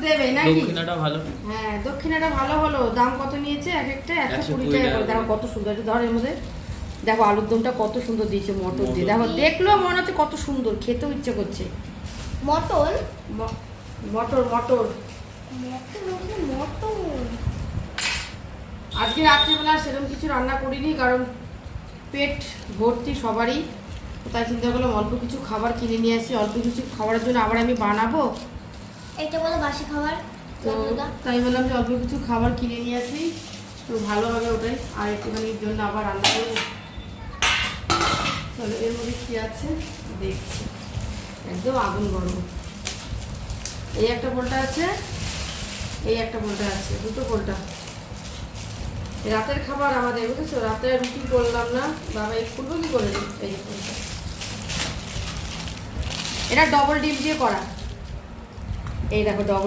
দেবে নাকি? দক্ষিণাটা ভালো। হ্যাঁ দক্ষিণাটা ভালো হলো। দাম কত নিয়েছে এক একটা? 120 টাকা করে। দেখো কত সুন্দর, ধর এর মধ্যে দেখো আলুর দমটা কত সুন্দর দিয়েছে মটর দিয়ে। দেখো দেখলেও মনে হচ্ছে কত সুন্দর, খেতেও ইচ্ছে করছে। মটর মটর মটর মটর আজকে রাত্রিবেলা সেরকম কিছু রান্না করিনি, কারণ পেট ভর্তি সবারই। তাই চিন্তা করলাম অল্প কিছু খাবার কিনে নিয়ে আসি, অল্প কিছু খাবারের জন্য আবার আমি বানাবো। এটা বলো বাসি খাবার। তো তাই বললাম যে অল্প কিছু খাবার কিনে নিয়ে আসি, তো ভালো হবে ওটাই। আর একটুখানির জন্য আবার রান্না করবো। চলো এর মধ্যে কি আছে দেখছি। একদম আগুন গরম। এই একটা পোলটা আছে, এই একটা পোলটা আছে, দুটো পোলটা। রাতের খাবার আমাদের, বুঝেছো? রাতে রুটি করলাম না, বাবা এই করবো কি করে? এই পোলটা এটা ডবল ডিম দিয়ে করা। এই দেখো ডবল